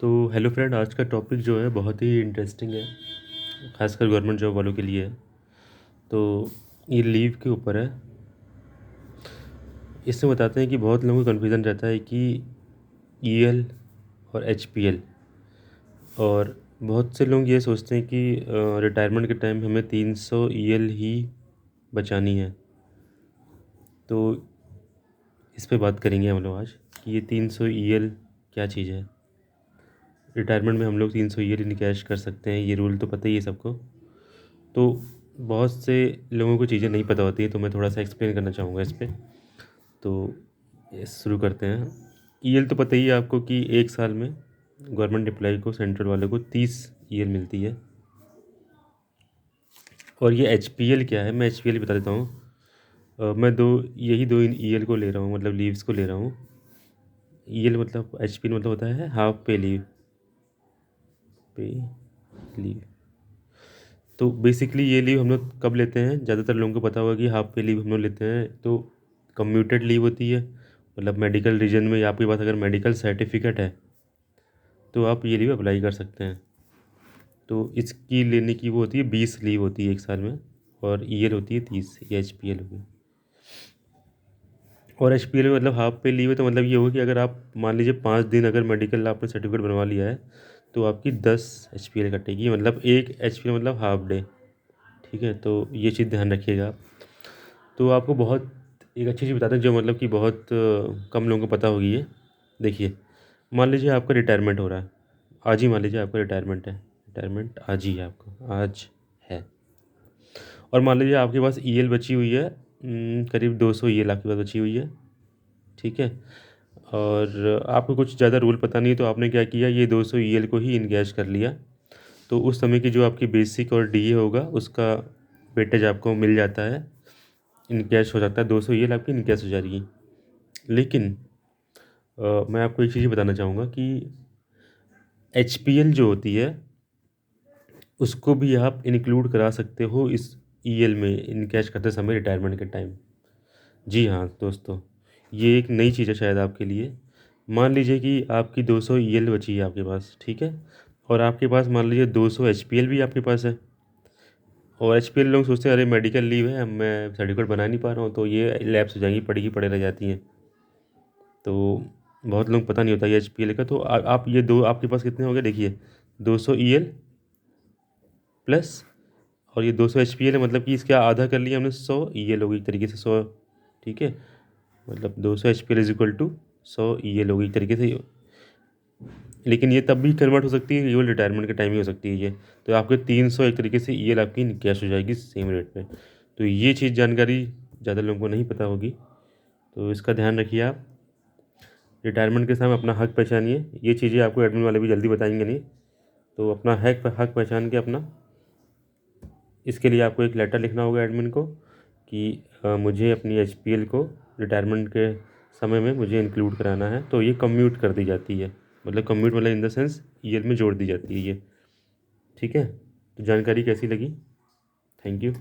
तो hello friend, आज का टॉपिक जो है बहुत ही इंटरेस्टिंग है, खासकर गवर्नमेंट जॉब वालों के लिए है। तो ये लीव के ऊपर है। इसमें बताते हैं कि बहुत लोगों को कन्फ्यूज़न रहता है कि ईएल और एचपीएल, और बहुत से लोग ये सोचते हैं कि रिटायरमेंट के टाइम हमें 300 ईएल ही बचानी है। तो इस पे बात करेंगे हम लोग आज कि ये 300 ईएल क्या चीज़ है। रिटायरमेंट में हम लोग 300 ईएल ही कैश कर सकते हैं, ये रूल तो पता ही है सबको। तो बहुत से लोगों को चीज़ें नहीं पता होती है, तो मैं थोड़ा सा एक्सप्लेन करना चाहूँगा इस पे। तो ये शुरू करते हैं। ईएल तो पता ही है आपको कि एक साल में गवर्नमेंट एम्प्लॉय को, सेंट्रल वाले को 30 ईएल मिलती है। और ये एचपीएल क्या है, मैं एचपीएल बता देता हूँ। मैं यही दो ईएल को ले रहा हूँ, मतलब लीव्स को ले रहा हूँ। ईएल मतलब, एचपीएल मतलब होता है हाफ पे लीव। पे लीव तो बेसिकली ये लीव हम लोग कब लेते हैं, ज़्यादातर लोगों को पता होगा कि हाफ पे लीव हम लोग लेते हैं तो कम्यूटेड लीव होती है। मतलब मेडिकल रीजन में आपके पास अगर मेडिकल सर्टिफिकेट है तो आप ये लीव अप्लाई कर सकते हैं। तो इसकी लेने की वो होती है 20 लीव होती है एक साल में, और ईएल होती है 30, ये एचपीएल होगी। और एचपीएल में मतलब हाफ पे लीव है, तो मतलब ये होगा कि अगर आप मान लीजिए 5 दिन अगर मेडिकल आपने सर्टिफिकेट बनवा लिया है तो आपकी 10 एचपीएल कटेगी, मतलब एक एचपीएल मतलब हाफ डे। ठीक है, तो ये चीज़ ध्यान रखिएगा आप। तो आपको बहुत एक अच्छी चीज़ बताते हैं जो मतलब कि बहुत कम लोगों को पता होगी ये। देखिए, मान लीजिए आपका रिटायरमेंट हो रहा है आज ही, मान लीजिए आपका रिटायरमेंट है, रिटायरमेंट आज ही है, आपका आज है। और मान लीजिए आपके पास ईएल बची हुई है, करीब 200 ईएल आपके पास बची हुई है। ठीक है, और आपको कुछ ज़्यादा रूल पता नहीं, तो आपने क्या किया, ये 200 ईएल को ही इनकैश कर लिया। तो उस समय की जो आपकी बेसिक और डीए होगा उसका वेटेज आपको मिल जाता है, इनकैश हो जाता है। 200 ईएल आपकी इनकैश हो जाएगी। लेकिन मैं आपको एक चीज़ बताना चाहूँगा कि एचपीएल जो होती है उसको भी आप इंक्लूड करा सकते हो इस ईएल में, इनकैश करते समय रिटायरमेंट के टाइम। जी हाँ दोस्तों, ये एक नई चीज़ है शायद आपके लिए। मान लीजिए कि आपकी 200 ईएल बची है आपके पास, ठीक है, और आपके पास मान लीजिए 200 एचपीएल भी आपके पास है। और एचपीएल लोग सोचते हैं अरे मेडिकल लीव है, मैं सर्टिफिकेट बना नहीं पा रहा हूँ, तो ये लैप्स हो जाएंगी, पड़ी की पड़े रह जाती हैं। तो बहुत लोग पता नहीं होता ये एचपीएल का। तो आप ये दो आपके पास कितने हो गए देखिए, 200 ईएल प्लस, और ये 200 एचपीएल है, मतलब कि इसका आधा कर लिया हमने, 100 ईएल होगी एक तरीके से, 100। ठीक है, मतलब 200 HPL is equal to 100 EL होगी एक तरीके से। लेकिन ये तब भी कन्वर्ट हो सकती है, केवल रिटायरमेंट के टाइम ही हो सकती है ये। तो आपके 300 एक तरीके से ईएल आपकी कैश हो जाएगी सेम रेट पे। तो ये चीज़ जानकारी ज़्यादा लोगों को नहीं पता होगी, तो इसका ध्यान रखिए आप। रिटायरमेंट के समय अपना हक पहचानिए, ये चीज़ें आपको एडमिन वाले भी जल्दी बताएंगे नहीं। तो अपना हक पहचान के अपना, इसके लिए आपको एक लेटर लिखना होगा एडमिन को कि मुझे अपनी एचपीएल को रिटायरमेंट के समय में मुझे इंक्लूड कराना है। तो ये कम्यूट कर दी जाती है, मतलब कम्यूट मतलब इन द सेंस ईयर में जोड़ दी जाती है ये। ठीक है, तो जानकारी कैसी लगी? Thank you.